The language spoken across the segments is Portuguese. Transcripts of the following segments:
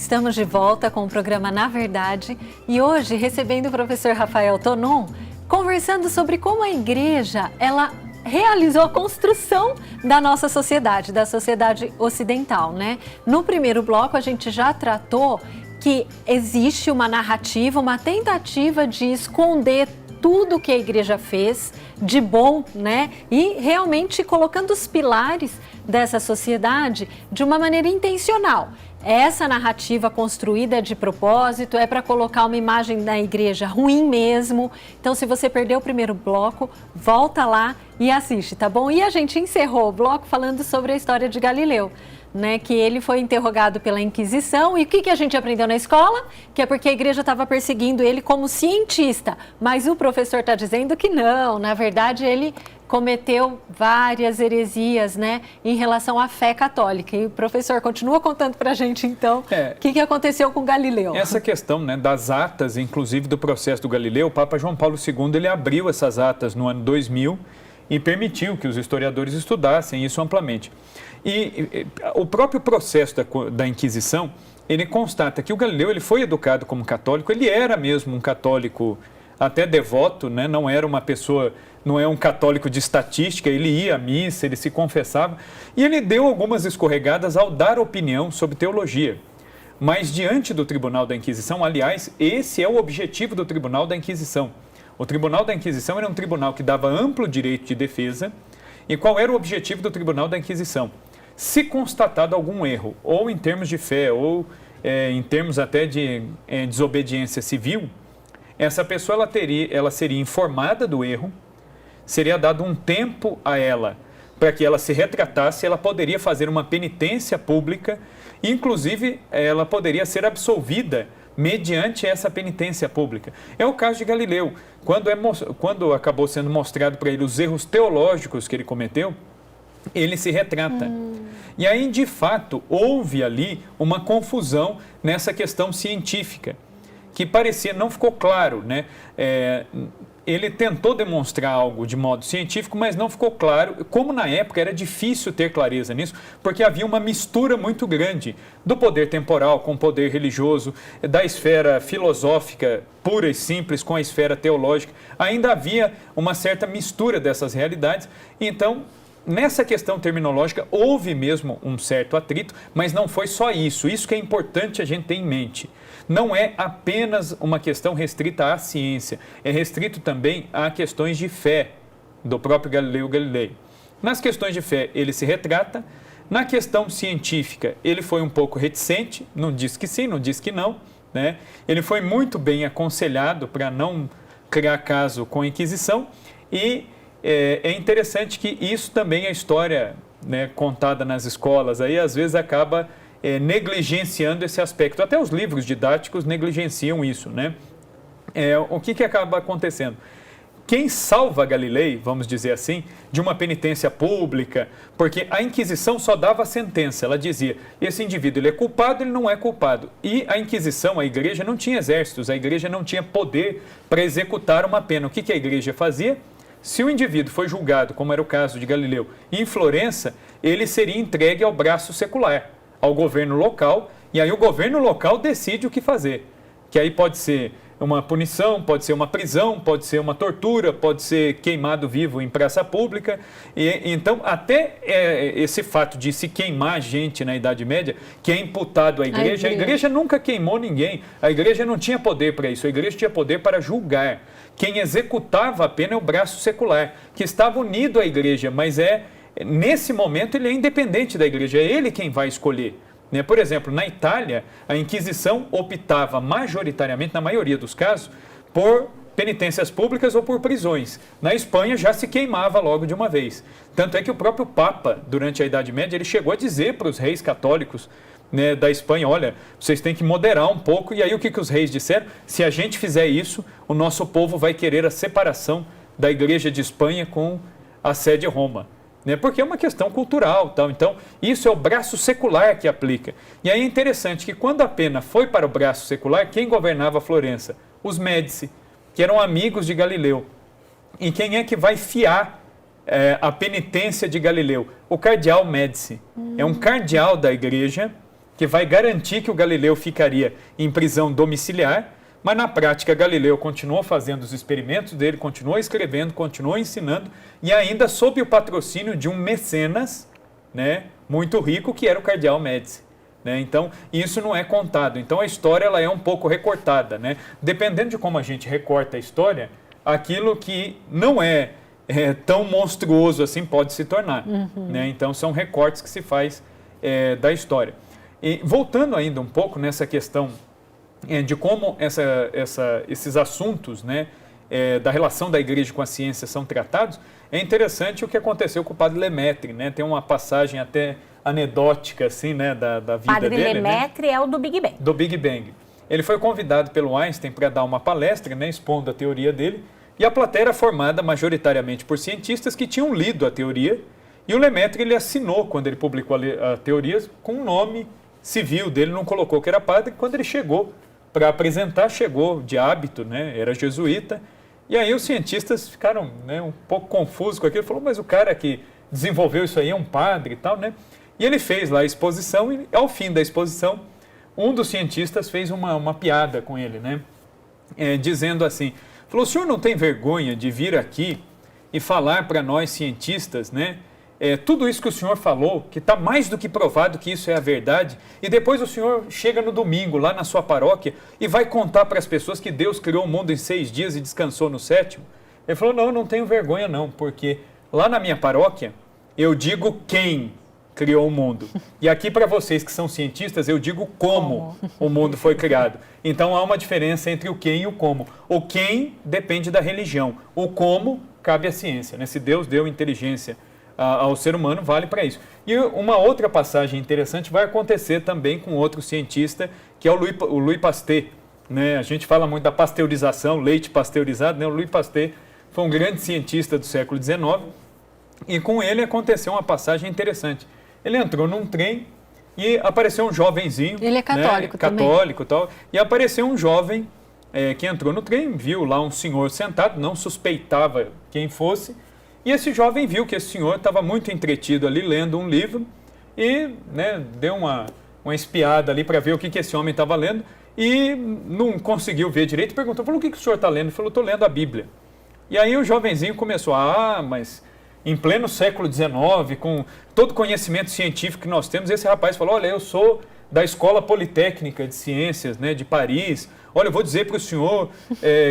Estamos de volta com o programa Na Verdade e hoje recebendo o professor Rafael Tonon, conversando sobre como a igreja, ela realizou a construção da nossa sociedade, da sociedade ocidental, né? No primeiro bloco a gente já tratou que existe uma narrativa, uma tentativa de esconder tudo que a igreja fez de bom, né? E realmente colocando os pilares dessa sociedade de uma maneira intencional. Essa narrativa construída é de propósito, é para colocar uma imagem da igreja ruim mesmo. Então, se você perdeu o primeiro bloco, volta lá e assiste, tá bom? E a gente encerrou o bloco falando sobre a história de Galileu, né, que ele foi interrogado pela Inquisição. E o que a gente aprendeu na escola? Que é porque a igreja estava perseguindo ele como cientista. Mas o professor está dizendo que não, na verdade ele cometeu várias heresias, né, em relação à fé católica. E o professor continua contando para a gente, então, o que aconteceu com Galileu. Essa questão, né, das atas, inclusive do processo do Galileu, o Papa João Paulo II ele abriu essas atas no ano 2000 e permitiu que os historiadores estudassem isso amplamente. E o próprio processo da Inquisição, ele constata que o Galileu ele foi educado como católico, ele era mesmo um católico até devoto, né? Não era uma pessoa, não é um católico de estatística, ele ia à missa, ele se confessava, e ele deu algumas escorregadas ao dar opinião sobre teologia. Mas diante do Tribunal da Inquisição, aliás, esse é o objetivo do Tribunal da Inquisição. O Tribunal da Inquisição era um tribunal que dava amplo direito de defesa. E qual era o objetivo do Tribunal da Inquisição? Se constatado algum erro, ou em termos de fé, ou em termos até de desobediência civil, essa pessoa ela seria informada do erro, seria dado um tempo a ela para que ela se retratasse, ela poderia fazer uma penitência pública, inclusive ela poderia ser absolvida mediante essa penitência pública. É o caso de Galileu. Quando acabou sendo mostrado para ele os erros teológicos que ele cometeu, ele se retrata. E aí, de fato, houve ali uma confusão nessa questão científica, que parecia, não ficou claro, né? Ele tentou demonstrar algo de modo científico, mas não ficou claro, como na época era difícil ter clareza nisso, porque havia uma mistura muito grande do poder temporal com o poder religioso, da esfera filosófica pura e simples com a esfera teológica. Ainda havia uma certa mistura dessas realidades, então nessa questão terminológica houve mesmo um certo atrito, mas não foi só isso. Isso que é importante a gente ter em mente. Não é apenas uma questão restrita à ciência, é restrito também a questões de fé do próprio Galileu Galilei. Nas questões de fé ele se retrata, na questão científica ele foi um pouco reticente, não diz que sim, não diz que não, né? Ele foi muito bem aconselhado para não criar caso com a Inquisição e é interessante que isso também é história, né, contada nas escolas, aí às vezes acaba negligenciando esse aspecto. Até os livros didáticos negligenciam isso, né? O que acaba acontecendo? Quem salva Galilei, vamos dizer assim, de uma penitência pública, porque a Inquisição só dava a sentença, ela dizia, esse indivíduo ele é culpado, ele não é culpado. E a Inquisição, a igreja não tinha exércitos, a igreja não tinha poder para executar uma pena. O que a igreja fazia? Se o indivíduo foi julgado, como era o caso de Galileu, em Florença, ele seria entregue ao braço secular, ao governo local, e aí o governo local decide o que fazer. Que aí pode ser uma punição, pode ser uma prisão, pode ser uma tortura, pode ser queimado vivo em praça pública. Então, até esse fato de se queimar gente na Idade Média, que é imputado à igreja, a igreja nunca queimou ninguém. A igreja não tinha poder para isso, a igreja tinha poder para julgar. Quem executava a pena é o braço secular, que estava unido à igreja, mas nesse momento ele é independente da igreja, é ele quem vai escolher. Por exemplo, na Itália, a Inquisição optava majoritariamente, na maioria dos casos, por penitências públicas ou por prisões. Na Espanha já se queimava logo de uma vez. Tanto é que o próprio Papa, durante a Idade Média, ele chegou a dizer para os reis católicos, né, da Espanha, olha, vocês têm que moderar um pouco. E aí o que os reis disseram? Se a gente fizer isso, o nosso povo vai querer a separação da Igreja de Espanha com a sede Roma. Porque é uma questão cultural. Tal. Então, isso é o braço secular que aplica. E aí é interessante que quando a pena foi para o braço secular, quem governava Florença? Os Médici, que eram amigos de Galileu. E quem é que vai fiar a penitência de Galileu? O cardeal Médici. É um cardeal da igreja que vai garantir que o Galileu ficaria em prisão domiciliar, mas na prática Galileu continuou fazendo os experimentos dele, continuou escrevendo, continuou ensinando, e ainda sob o patrocínio de um mecenas, né, muito rico, que era o cardeal Médici. Né? Então, isso não é contado. Então, a história ela é um pouco recortada. Né? Dependendo de como a gente recorta a história, aquilo que não é tão monstruoso assim pode se tornar. Né? Então, são recortes que se faz da história. E voltando ainda um pouco nessa questão de como esses assuntos, né, da relação da igreja com a ciência são tratados, é interessante o que aconteceu com o padre Lemaitre, né? Tem uma passagem até anedótica assim, né, da vida padre dele. Padre Lemaitre, né? É o do Big Bang. Do Big Bang. Ele foi convidado pelo Einstein para dar uma palestra, né, expondo a teoria dele, e a plateia era formada majoritariamente por cientistas que tinham lido a teoria, e o Lemaitre ele assinou, quando ele publicou a teoria, com um nome civil dele, não colocou que era padre. Quando ele chegou para apresentar, chegou de hábito, né, era jesuíta, e aí os cientistas ficaram, né, um pouco confusos com aquilo, falou, mas o cara que desenvolveu isso aí é um padre e tal, né? E ele fez lá a exposição, e ao fim da exposição, um dos cientistas fez uma piada com ele, né? Dizendo assim, falou, o senhor não tem vergonha de vir aqui e falar para nós cientistas, né? Tudo isso que o senhor falou, que está mais do que provado que isso é a verdade, e depois o senhor chega no domingo, lá na sua paróquia, e vai contar para as pessoas que Deus criou o mundo em 6 dias e descansou no 7º. Ele falou, não, eu não tenho vergonha não, porque lá na minha paróquia, eu digo quem criou o mundo. E aqui para vocês que são cientistas, eu digo como o mundo foi criado. Então há uma diferença entre o quem e o como. O quem depende da religião, o como cabe à ciência, né? Se Deus deu inteligência ao ser humano, vale para isso. E uma outra passagem interessante vai acontecer também com outro cientista, que é o Louis Pasteur. Né? A gente fala muito da pasteurização, leite pasteurizado, né? O Louis Pasteur foi um grande cientista do século XIX, e com ele aconteceu uma passagem interessante. Ele entrou num trem e apareceu um jovenzinho. Ele é católico, né? Católico e tal. E apareceu um jovem que entrou no trem, viu lá um senhor sentado, não suspeitava quem fosse. E esse jovem viu que esse senhor estava muito entretido ali, lendo um livro, e né, deu uma espiada ali para ver o que esse homem estava lendo, e não conseguiu ver direito, perguntou, falou, o que o senhor está lendo? Ele falou, estou lendo a Bíblia. E aí o jovenzinho começou, mas em pleno século XIX, com todo o conhecimento científico que nós temos, esse rapaz falou, olha, eu sou da Escola Politécnica de Ciências, né, de Paris, olha, eu vou dizer para o senhor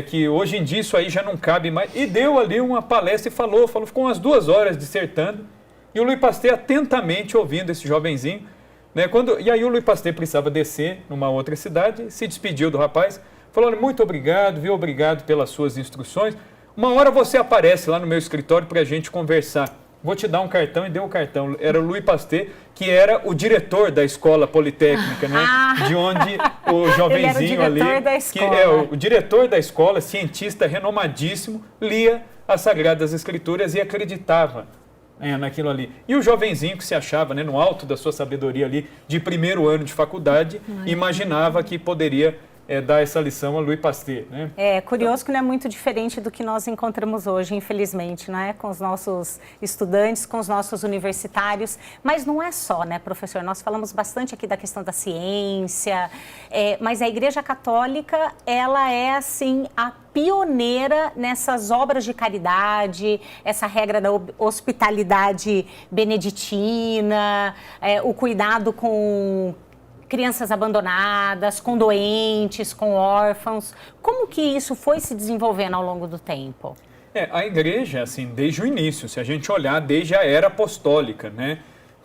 que hoje em dia isso aí já não cabe mais. E deu ali uma palestra e falou, ficou umas 2 horas dissertando, e o Louis Pasteur atentamente ouvindo esse jovenzinho, né, e aí o Louis Pasteur precisava descer numa outra cidade, se despediu do rapaz, falou, olha, muito obrigado, viu, obrigado pelas suas instruções, uma hora você aparece lá no meu escritório para a gente conversar. Vou te dar um cartão, e deu o cartão. Era o Louis Pasteur, que era o diretor da Escola Politécnica, né? De onde o jovenzinho ali, que é o diretor da escola, cientista renomadíssimo, lia as Sagradas Escrituras e acreditava naquilo ali. E o jovenzinho que se achava, né, no alto da sua sabedoria ali, de 1º ano de faculdade, imaginava que poderia dar essa lição a Louis Pasteur. Né? É curioso que não é muito diferente do que nós encontramos hoje, infelizmente, né? Com os nossos estudantes, com os nossos universitários. Mas não é só, né, professor? Nós falamos bastante aqui da questão da ciência, mas a Igreja Católica, ela é, assim, a pioneira nessas obras de caridade, essa regra da hospitalidade beneditina, o cuidado com crianças abandonadas, com doentes, com órfãos. Como que isso foi se desenvolvendo ao longo do tempo? A igreja, assim, desde o início, se a gente olhar desde a era apostólica, né?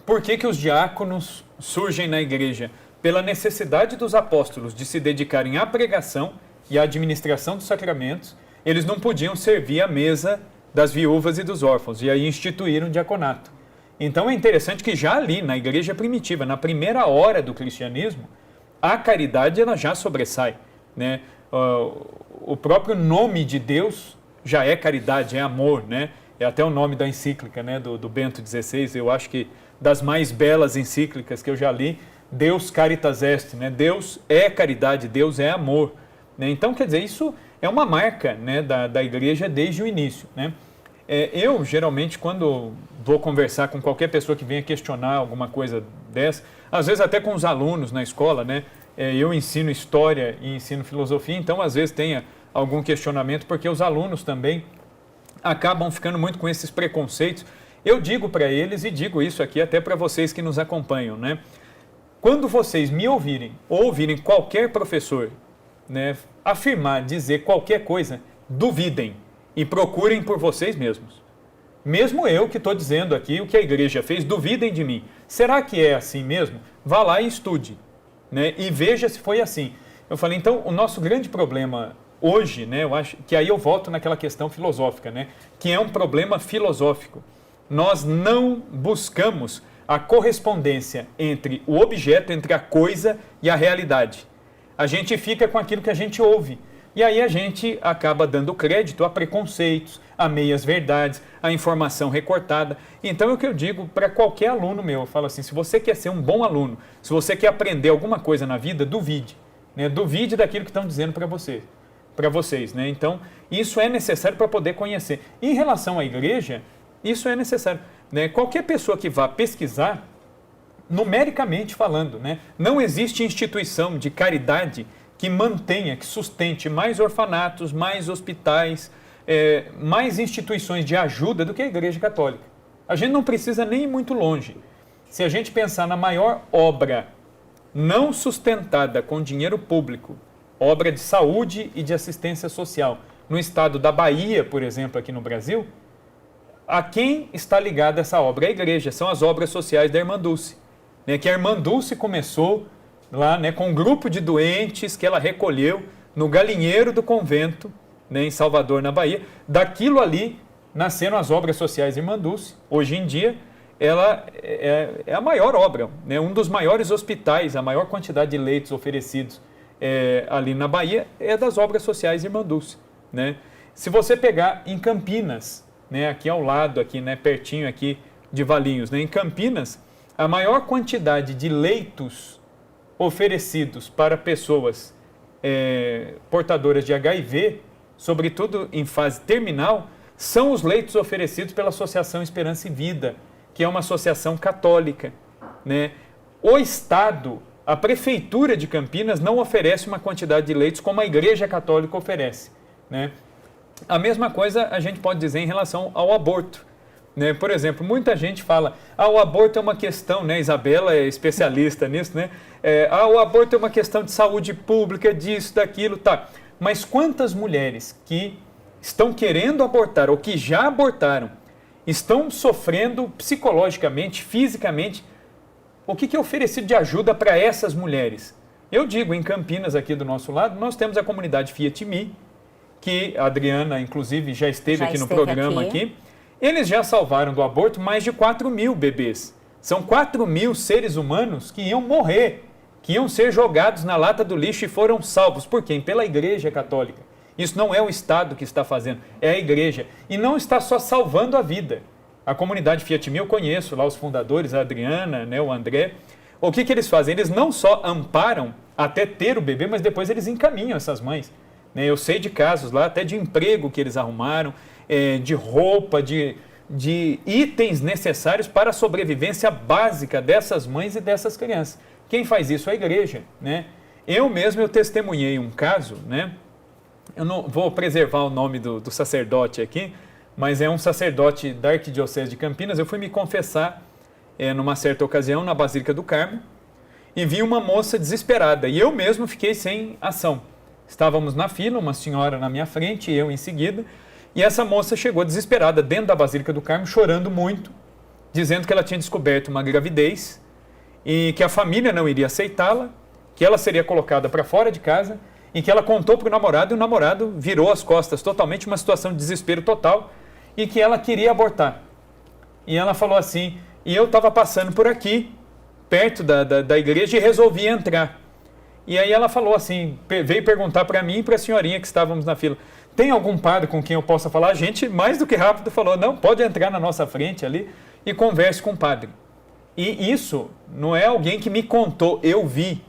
Por que os diáconos surgem na igreja? Pela necessidade dos apóstolos de se dedicarem à pregação e à administração dos sacramentos, eles não podiam servir à mesa das viúvas e dos órfãos, e aí instituíram o diaconato. Então é interessante que já ali, na igreja primitiva, na primeira hora do cristianismo, a caridade ela já sobressai. Né? O próprio nome de Deus já é caridade, é amor. Né? É até o nome da encíclica, né, do Bento XVI, eu acho que das mais belas encíclicas que eu já li, Deus caritas est, né? Deus é caridade, Deus é amor. Né? Então, quer dizer, isso é uma marca, né, da igreja desde o início. Né? Eu, geralmente, quando vou conversar com qualquer pessoa que venha questionar alguma coisa dessa, às vezes até com os alunos na escola, né? Eu ensino história e ensino filosofia, então às vezes tenha algum questionamento, porque os alunos também acabam ficando muito com esses preconceitos. Eu digo para eles, e digo isso aqui até para vocês que nos acompanham, né? Quando vocês me ouvirem, ou ouvirem qualquer professor, né, afirmar, dizer qualquer coisa, duvidem e procurem por vocês mesmos. Mesmo eu que estou dizendo aqui o que a igreja fez, duvidem de mim. Será que é assim mesmo? Vá lá e estude, né, e veja se foi assim. Eu falei, então, o nosso grande problema hoje, né, eu acho que aí eu volto naquela questão filosófica, né, que é um problema filosófico. Nós não buscamos a correspondência entre o objeto, entre a coisa e a realidade. A gente fica com aquilo que a gente ouve. E aí a gente acaba dando crédito a preconceitos, a meias-verdades, a informação recortada. Então é o que eu digo para qualquer aluno meu. Eu falo assim, se você quer ser um bom aluno, se você quer aprender alguma coisa na vida, duvide. Né? Duvide daquilo que estão dizendo para vocês. Né? Então, isso é necessário para poder conhecer. Em relação à igreja, isso é necessário. Né? Qualquer pessoa que vá pesquisar, numericamente falando, né? Não existe instituição de caridade que mantenha, que sustente mais orfanatos, mais hospitais, mais instituições de ajuda do que a Igreja Católica. A gente não precisa nem ir muito longe. Se a gente pensar na maior obra não sustentada com dinheiro público, obra de saúde e de assistência social, no estado da Bahia, por exemplo, aqui no Brasil, a quem está ligada essa obra? A igreja, são as obras sociais da Irmã Dulce. Né, que a Irmã Dulce começou lá, né, com um grupo de doentes que ela recolheu no galinheiro do convento, né, em Salvador, na Bahia. Daquilo ali nasceram as obras sociais da Irmã Dulce. Hoje em dia, ela é a maior obra, né, um dos maiores hospitais, a maior quantidade de leitos oferecidos ali na Bahia é das obras sociais da Irmã Dulce. Né. Se você pegar em Campinas, né, aqui ao lado, aqui, né, pertinho aqui de Valinhos, né, em Campinas, a maior quantidade de leitos oferecidos para pessoas portadoras de HIV, sobretudo em fase terminal, são os leitos oferecidos pela Associação Esperança e Vida, que é uma associação católica. Né? O Estado, a Prefeitura de Campinas, não oferece uma quantidade de leitos como a Igreja Católica oferece. Né? A mesma coisa a gente pode dizer em relação ao aborto. Né? Por exemplo, muita gente fala, o aborto é uma questão, né? Isabela é especialista nisso, né? O aborto é uma questão de saúde pública, disso, daquilo, tá. Mas quantas mulheres que estão querendo abortar ou que já abortaram, estão sofrendo psicologicamente, fisicamente, o que é oferecido de ajuda para essas mulheres? Eu digo, em Campinas, aqui do nosso lado, nós temos a comunidade Fiat Me, que a Adriana, inclusive, já esteve aqui no programa aqui. Eles já salvaram do aborto mais de 4.000 bebês. São 4.000 seres humanos que iam morrer, que iam ser jogados na lata do lixo e foram salvos. Por quem? Pela Igreja Católica. Isso não é o Estado que está fazendo, é a Igreja. E não está só salvando a vida. A comunidade Fiat Me, eu conheço lá os fundadores, a Adriana, né, o André. O que eles fazem? Eles não só amparam até ter o bebê, mas depois eles encaminham essas mães. Eu sei de casos lá, até de emprego que eles arrumaram, de roupa, de itens necessários para a sobrevivência básica dessas mães e dessas crianças. Quem faz isso é a igreja. Né? Eu testemunhei um caso, né? Eu não vou preservar o nome do sacerdote aqui, mas é um sacerdote da Arquidiocese de Campinas. Eu fui me confessar numa certa ocasião na Basílica do Carmo e vi uma moça desesperada e eu mesmo fiquei sem ação. Estávamos na fila, uma senhora na minha frente e eu em seguida, e essa moça chegou desesperada dentro da Basílica do Carmo, chorando muito, dizendo que ela tinha descoberto uma gravidez e que a família não iria aceitá-la, que ela seria colocada para fora de casa e que ela contou para o namorado e o namorado virou as costas totalmente, uma situação de desespero total e que ela queria abortar. E ela falou assim, e eu estava passando por aqui, perto da igreja e resolvi entrar. E aí ela falou assim, veio perguntar para mim e para a senhorinha que estávamos na fila, tem algum padre com quem eu possa falar? A gente, mais do que rápido, falou, não, pode entrar na nossa frente ali e converse com o padre. E isso não é alguém que me contou, eu vi.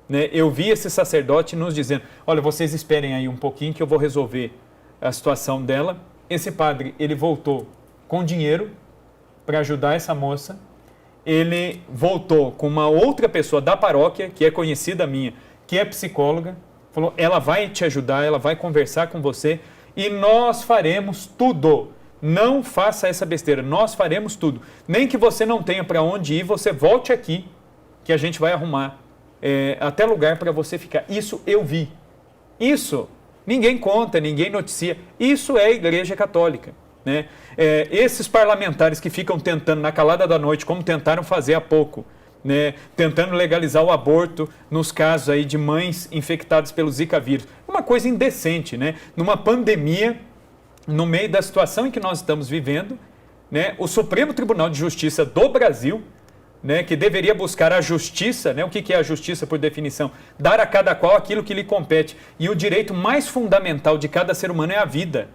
Né? Eu vi esse sacerdote nos dizendo, olha, vocês esperem aí um pouquinho que eu vou resolver a situação dela. Esse padre, ele voltou com dinheiro para ajudar essa moça ele voltou com uma outra pessoa da paróquia, que é conhecida minha, que é psicóloga, falou, ela vai te ajudar, ela vai conversar com você e nós faremos tudo. Não faça essa besteira, nós faremos tudo. Nem que você não tenha para onde ir, você volte aqui, que a gente vai arrumar até lugar para você ficar. Isso eu vi. Isso ninguém conta, ninguém noticia. Isso é a Igreja Católica. Né? Esses parlamentares que ficam tentando na calada da noite, como tentaram fazer há pouco, né? Tentando legalizar o aborto nos casos aí de mães infectadas pelo Zika vírus. Uma coisa indecente, né? Numa pandemia, no meio da situação em que nós estamos vivendo, né? O Supremo Tribunal de Justiça do Brasil, né? Que deveria buscar a justiça, né? O que é a justiça por definição? Dar a cada qual aquilo que lhe compete. E o direito mais fundamental de cada ser humano é a vida.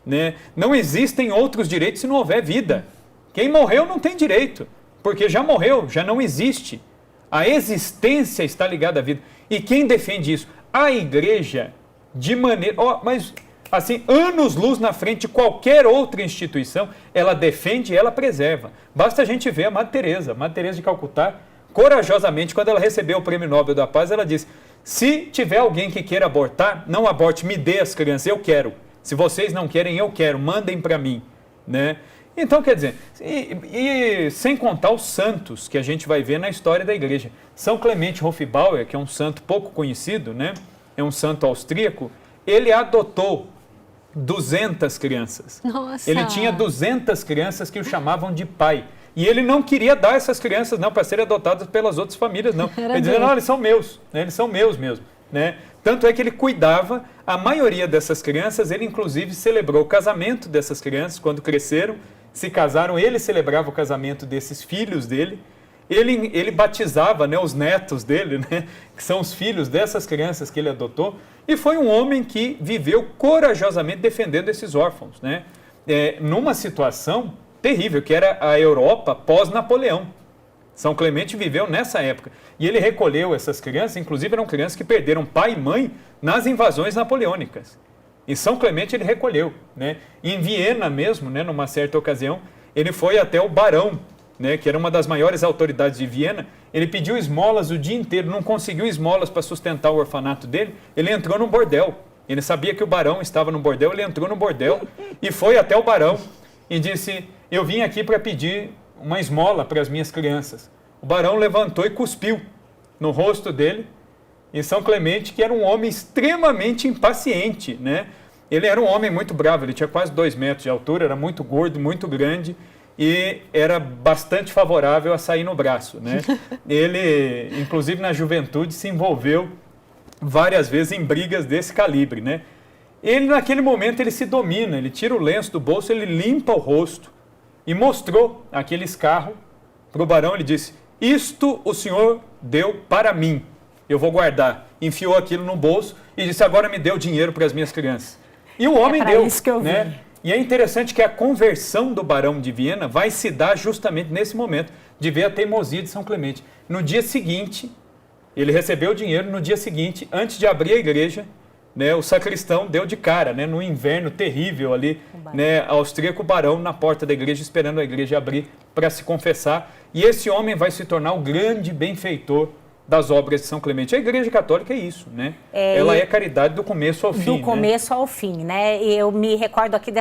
Né? Não existem outros direitos se não houver vida. Quem morreu não tem direito, porque já morreu, já não existe. A existência está ligada à vida. E quem defende isso? A Igreja, de maneira... mas, assim, anos-luz na frente de qualquer outra instituição, ela defende e ela preserva. Basta a gente ver a Madre Teresa de Calcutá, corajosamente, quando ela recebeu o Prêmio Nobel da Paz, ela disse, se tiver alguém que queira abortar, não aborte, me dê as crianças, eu quero. Se vocês não querem, eu quero, mandem para mim, né? Então, quer dizer, e sem contar os santos que a gente vai ver na história da igreja. São Clemente Hofbauer, que é um santo pouco conhecido, né? É um santo austríaco, ele adotou 200 crianças. Nossa! Ele tinha 200 crianças que o chamavam de pai. E ele não queria dar essas crianças não para serem adotadas pelas outras famílias, não. Ele dizia, não, eles são meus, né? Eles são meus mesmo, né? Tanto é que ele cuidava, a maioria dessas crianças, ele inclusive celebrou o casamento dessas crianças, quando cresceram, se casaram, ele celebrava o casamento desses filhos dele, ele batizava, né, os netos dele, né, que são os filhos dessas crianças que ele adotou, e foi um homem que viveu corajosamente defendendo esses órfãos, né, numa situação terrível, que era a Europa pós-Napoleão. São Clemente viveu nessa época. E ele recolheu essas crianças, inclusive eram crianças que perderam pai e mãe nas invasões napoleônicas. E São Clemente ele recolheu. Né? Em Viena mesmo, né, numa certa ocasião, ele foi até o barão, né, que era uma das maiores autoridades de Viena. Ele pediu esmolas o dia inteiro, não conseguiu esmolas para sustentar o orfanato dele. Ele entrou no bordel. Ele sabia que o barão estava no bordel, ele entrou no bordel e foi até o barão e disse, eu vim aqui para pedir uma esmola para as minhas crianças. O barão levantou e cuspiu no rosto dele. E São Clemente, que era um homem extremamente impaciente, né? Ele era um homem muito bravo, ele tinha quase 2 metros de altura, era muito gordo, muito grande e era bastante favorável a sair no braço, né? Ele, inclusive na juventude, se envolveu várias vezes em brigas desse calibre, né? Ele, naquele momento, ele se domina, ele tira o lenço do bolso, ele limpa o rosto, e mostrou aquele escarro para o barão, ele disse, isto o senhor deu para mim, eu vou guardar. Enfiou aquilo no bolso e disse, agora me dê o dinheiro para as minhas crianças. E o homem deu, isso que eu vi. né? E é interessante que a conversão do barão de Viena vai se dar justamente nesse momento, de ver a teimosia de São Clemente. No dia seguinte, ele recebeu o dinheiro, no dia seguinte, antes de abrir a igreja, né, o sacristão deu de cara, né, no inverno terrível ali, né, austríaco, barão na porta da igreja, esperando a igreja abrir para se confessar. E esse homem vai se tornar o grande benfeitor das obras de São Clemente. A Igreja Católica é isso, né? Ela é caridade do começo ao fim. Do começo ao fim, né? Eu me recordo aqui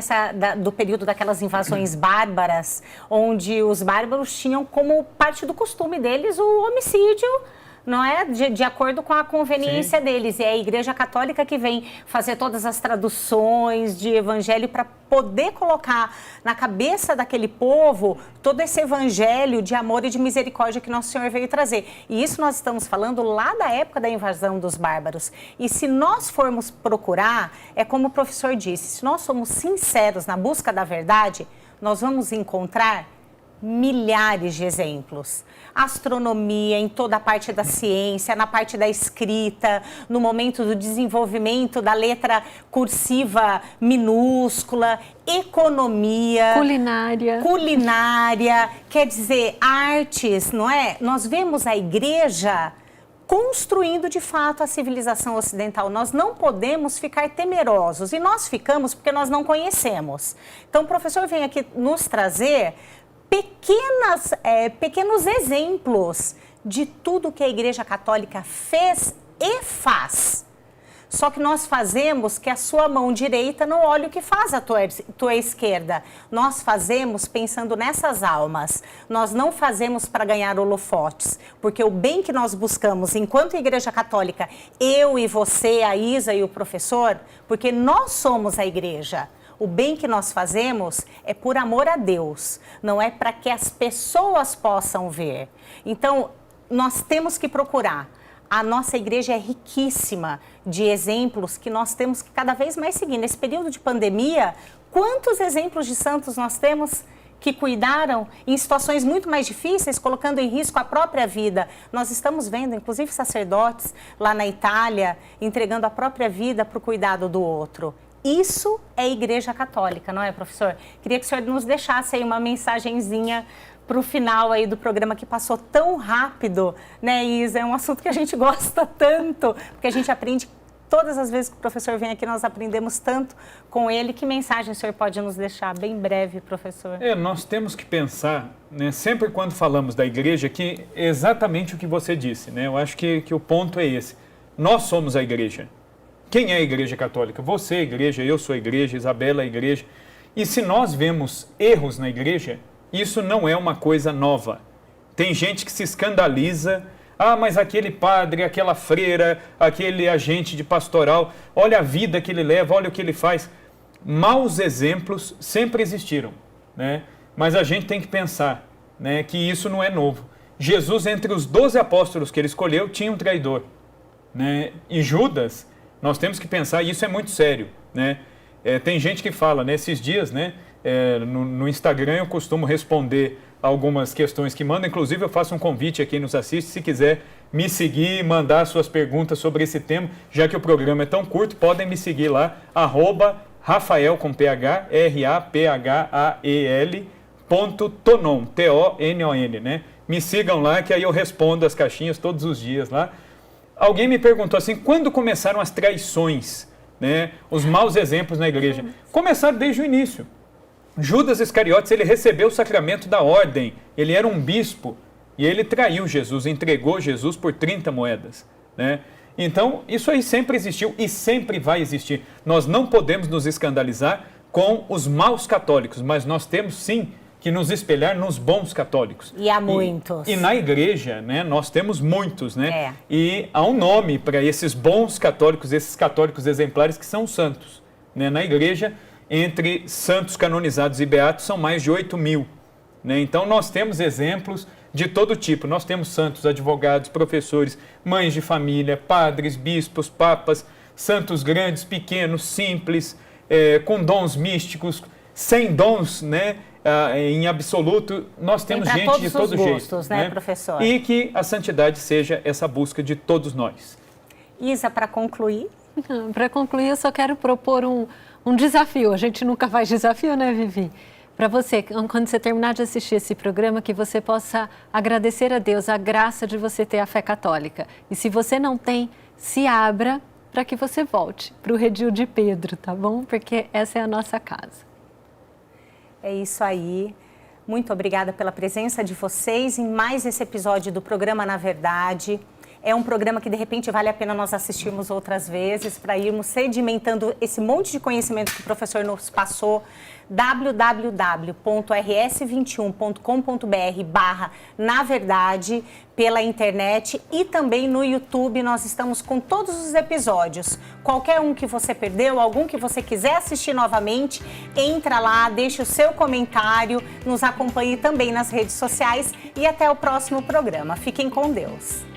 do período daquelas invasões bárbaras, onde os bárbaros tinham como parte do costume deles o homicídio, não é? De acordo com a conveniência Sim. deles. E é a Igreja Católica que vem fazer todas as traduções de evangelho para poder colocar na cabeça daquele povo todo esse evangelho de amor e de misericórdia que Nosso Senhor veio trazer. E isso nós estamos falando lá da época da invasão dos bárbaros. E se nós formos procurar, é como o professor disse, se nós somos sinceros na busca da verdade, nós vamos encontrar milhares de exemplos. Astronomia, em toda a parte da ciência, na parte da escrita, no momento do desenvolvimento da letra cursiva minúscula, economia, culinária, quer dizer, artes, não é? Nós vemos a igreja construindo de fato a civilização ocidental. Nós não podemos ficar temerosos, e nós ficamos porque nós não conhecemos. Então o professor vem aqui nos trazer pequenos exemplos de tudo que a Igreja Católica fez e faz. Só que nós fazemos que a sua mão direita não olhe o que faz a tua esquerda. Nós fazemos pensando nessas almas. Nós não fazemos para ganhar holofotes, porque o bem que nós buscamos enquanto Igreja Católica, eu e você, a Isa e o professor, porque nós somos a igreja. O bem que nós fazemos é por amor a Deus, não é para que as pessoas possam ver. Então, nós temos que procurar. A nossa igreja é riquíssima de exemplos que nós temos que cada vez mais seguir. Nesse período de pandemia, quantos exemplos de santos nós temos que cuidaram em situações muito mais difíceis, colocando em risco a própria vida? Nós estamos vendo, inclusive, sacerdotes lá na Itália entregando a própria vida para o cuidado do outro. Isso é Igreja Católica, não é, professor? Queria que o senhor nos deixasse aí uma mensagenzinha para o final aí do programa, que passou tão rápido, né, Isa? É um assunto que a gente gosta tanto, porque a gente aprende, todas as vezes que o professor vem aqui, nós aprendemos tanto com ele. Que mensagem o senhor pode nos deixar? Bem breve, professor. Nós temos que pensar, né, sempre quando falamos da igreja, que exatamente o que você disse, né? Eu acho que o ponto é esse. Nós somos a igreja. Quem é a Igreja Católica? Você é a igreja, eu sou a igreja, Isabela é a igreja. E se nós vemos erros na igreja, isso não é uma coisa nova. Tem gente que se escandaliza. Ah, mas aquele padre, aquela freira, aquele agente de pastoral, olha a vida que ele leva, olha o que ele faz. Maus exemplos sempre existiram, né? Mas a gente tem que pensar, né, que isso não é novo. Jesus, entre os 12 apóstolos que ele escolheu, tinha um traidor, né? E Judas, nós temos que pensar, e isso é muito sério, né? Tem gente que fala, né, esses dias, né, no Instagram eu costumo responder algumas questões que mandam. Inclusive eu faço um convite a quem nos assiste, se quiser me seguir e mandar suas perguntas sobre esse tema, já que o programa é tão curto, podem me seguir lá, @Rafael com PH, RAPHAEL, .tonon, TONON, né? Me sigam lá que aí eu respondo as caixinhas todos os dias lá. Alguém me perguntou assim, quando começaram as traições, né, os maus exemplos na igreja? Começaram desde o início. Judas Iscariotes, ele recebeu o sacramento da ordem, ele era um bispo e ele traiu Jesus, entregou Jesus por 30 moedas, né? Então, isso aí sempre existiu e sempre vai existir. Nós não podemos nos escandalizar com os maus católicos, mas nós temos sim que nos espelhar nos bons católicos. E há muitos. E na igreja, né, nós temos muitos, né? E há um nome para esses bons católicos, esses católicos exemplares que são santos, né? Na igreja, entre santos canonizados e beatos, são mais de 8.000. Né? Então, nós temos exemplos de todo tipo. Nós temos santos, advogados, professores, mães de família, padres, bispos, papas, santos grandes, pequenos, simples, com dons místicos, sem dons, né? Em absoluto. Nós temos gente de todo jeito. Gostos, né, professor? E que a santidade seja essa busca de todos nós. Isa, para concluir? Para concluir, eu só quero propor um desafio. A gente nunca faz desafio, né, Vivi? Para você, quando você terminar de assistir esse programa, que você possa agradecer a Deus a graça de você ter a fé católica. E se você não tem, se abra para que você volte para o redil de Pedro, tá bom? Porque essa é a nossa casa. É isso aí. Muito obrigada pela presença de vocês em mais esse episódio do programa Na Verdade. É um programa que, de repente, vale a pena nós assistirmos outras vezes para irmos sedimentando esse monte de conhecimento que o professor nos passou. www.rs21.com.br/naverdade pela internet e também no YouTube. Nós estamos com todos os episódios. Qualquer um que você perdeu, algum que você quiser assistir novamente, entra lá, deixa o seu comentário, nos acompanhe também nas redes sociais e até o próximo programa. Fiquem com Deus.